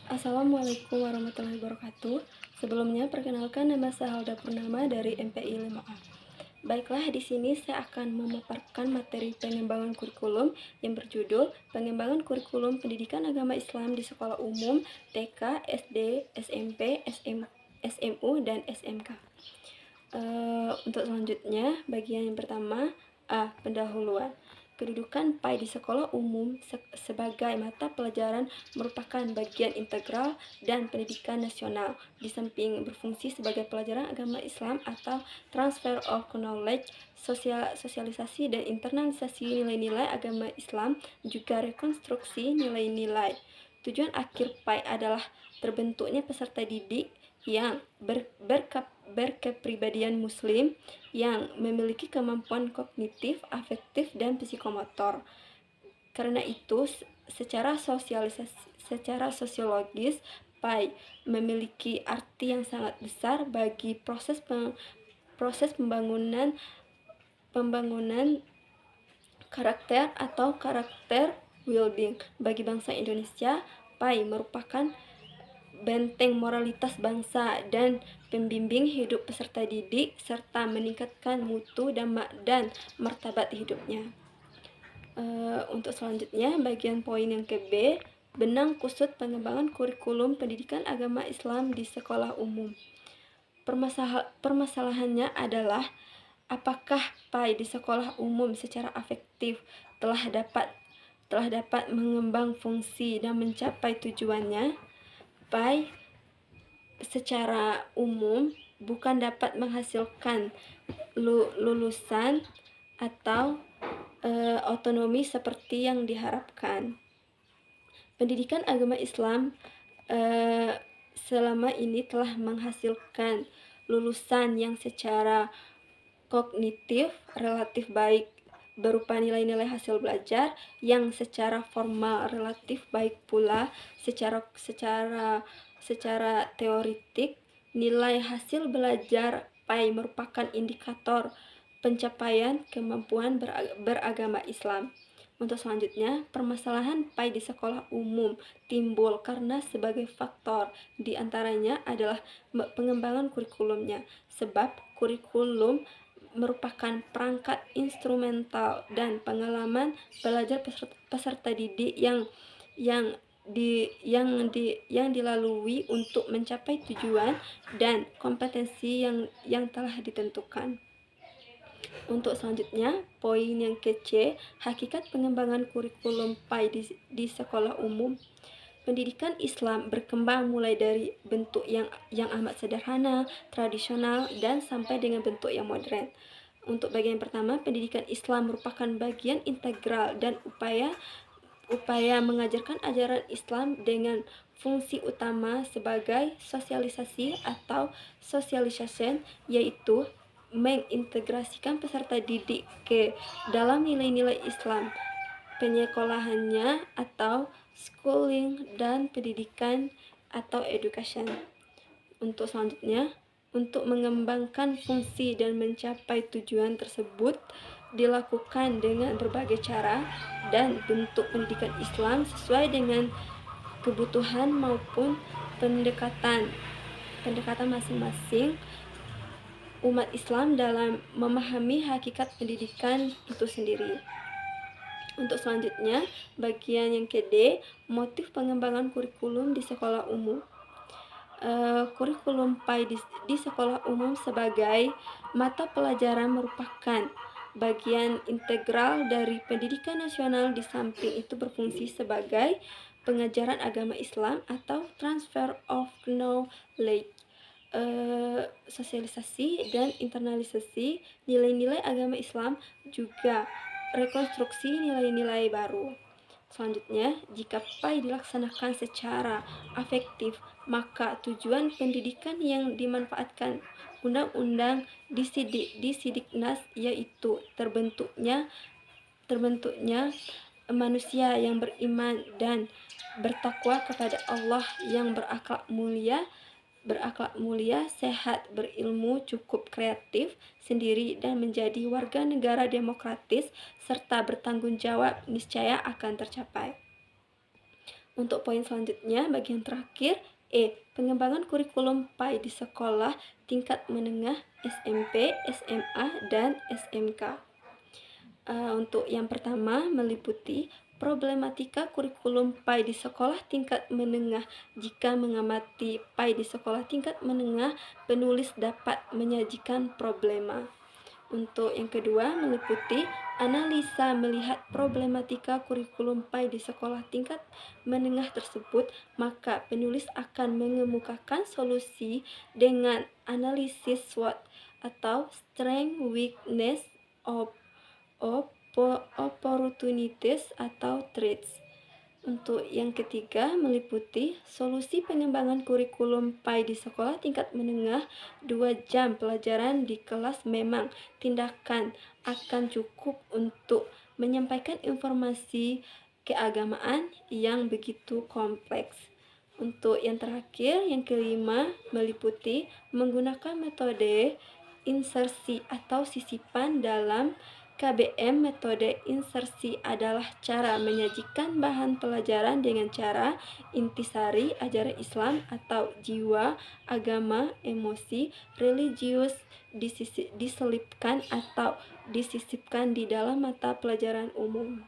Assalamualaikum warahmatullahi wabarakatuh. Sebelumnya, perkenalkan nama saya Halda Purnama dari MPI 5A. Baiklah, di sini saya akan memaparkan materi pengembangan kurikulum yang berjudul Pengembangan Kurikulum Pendidikan Agama Islam di Sekolah Umum, TK, SD, SMP, SMU, dan SMK. Untuk selanjutnya, bagian yang pertama, pendahuluan. Kedudukan PAI di sekolah umum sebagai mata pelajaran merupakan bagian integral dan pendidikan nasional, di samping berfungsi sebagai pelajaran agama Islam atau transfer of knowledge, sosialisasi dan internalisasi nilai-nilai agama Islam, juga rekonstruksi nilai-nilai. Tujuan akhir PAI adalah terbentuknya peserta didik yang berkepribadian muslim, yang memiliki kemampuan kognitif, afektif, dan psikomotor. Karena itu, secara sosiologis, PAI memiliki arti yang sangat besar bagi proses pembangunan karakter atau karakter building bagi bangsa Indonesia. PAI merupakan benteng moralitas bangsa dan pembimbing hidup peserta didik, serta meningkatkan mutu dan martabat hidupnya. Untuk selanjutnya, bagian poin yang ke-B, benang kusut pengembangan kurikulum pendidikan agama Islam di sekolah umum. Permasalahannya adalah apakah PAI di sekolah umum secara efektif telah dapat mengembang fungsi dan mencapai tujuannya. PAI secara umum bukan dapat menghasilkan lulusan atau otonomi seperti yang diharapkan. Pendidikan agama Islam selama ini telah menghasilkan lulusan yang secara kognitif relatif baik, berupa nilai-nilai hasil belajar yang secara formal relatif baik pula. Secara teoritik, nilai hasil belajar PAI merupakan indikator pencapaian kemampuan beragama Islam. Untuk selanjutnya, permasalahan PAI di sekolah umum timbul karena sebagai faktor diantaranya adalah pengembangan kurikulumnya, sebab kurikulum merupakan perangkat instrumental dan pengalaman belajar peserta didik yang dilalui untuk mencapai tujuan dan kompetensi yang telah ditentukan. Untuk selanjutnya, poin yang ke-C, hakikat pengembangan kurikulum PAI di sekolah umum. Pendidikan Islam berkembang mulai dari bentuk yang amat sederhana, tradisional, dan sampai dengan bentuk yang modern. Untuk bagian pertama, pendidikan Islam merupakan bagian integral dan upaya mengajarkan ajaran Islam dengan fungsi utama sebagai sosialisasi atau socialization, yaitu mengintegrasikan peserta didik ke dalam nilai-nilai Islam, penyekolahannya atau schooling, dan pendidikan atau education. Untuk selanjutnya, untuk mengembangkan fungsi dan mencapai tujuan tersebut dilakukan dengan berbagai cara dan bentuk pendidikan Islam sesuai dengan kebutuhan maupun pendekatan masing-masing umat Islam dalam memahami hakikat pendidikan itu sendiri. Untuk selanjutnya, bagian yang ke-D, motif pengembangan kurikulum di sekolah umum. Kurikulum PAI di sekolah umum sebagai mata pelajaran merupakan bagian integral dari pendidikan nasional, di samping itu berfungsi sebagai pengajaran agama Islam atau transfer of knowledge, sosialisasi dan internalisasi nilai-nilai agama Islam, juga rekonstruksi nilai-nilai baru. Selanjutnya, jika PAI dilaksanakan secara efektif, maka tujuan pendidikan yang dimanfaatkan undang-undang Didiknas, yaitu terbentuknya manusia yang beriman dan bertakwa kepada Allah, yang berakhlak mulia, sehat, berilmu, cukup kreatif sendiri, dan menjadi warga negara demokratis serta bertanggung jawab, niscaya akan tercapai. Untuk poin selanjutnya, bagian terakhir, pengembangan kurikulum PAI di sekolah tingkat menengah SMP, SMA, dan SMK. Untuk yang pertama, meliputi problematika kurikulum PAI di sekolah tingkat menengah. Jika mengamati PAI di sekolah tingkat menengah, penulis dapat menyajikan problema. Untuk yang kedua, meliputi analisa melihat problematika kurikulum PAI di sekolah tingkat menengah tersebut, maka penulis akan mengemukakan solusi dengan analisis SWOT atau Strength, Weakness, Opportunities atau Threats. Untuk yang ketiga, meliputi solusi pengembangan kurikulum PAI di sekolah tingkat menengah. 2 jam pelajaran di kelas memang tindakan akan cukup untuk menyampaikan informasi keagamaan yang begitu kompleks. Untuk yang terakhir, yang kelima, meliputi menggunakan metode insersi atau sisipan dalam KBM. Metode insersi adalah cara menyajikan bahan pelajaran dengan cara intisari, ajaran Islam atau jiwa, agama, emosi, religius diselipkan atau disisipkan di dalam mata pelajaran umum.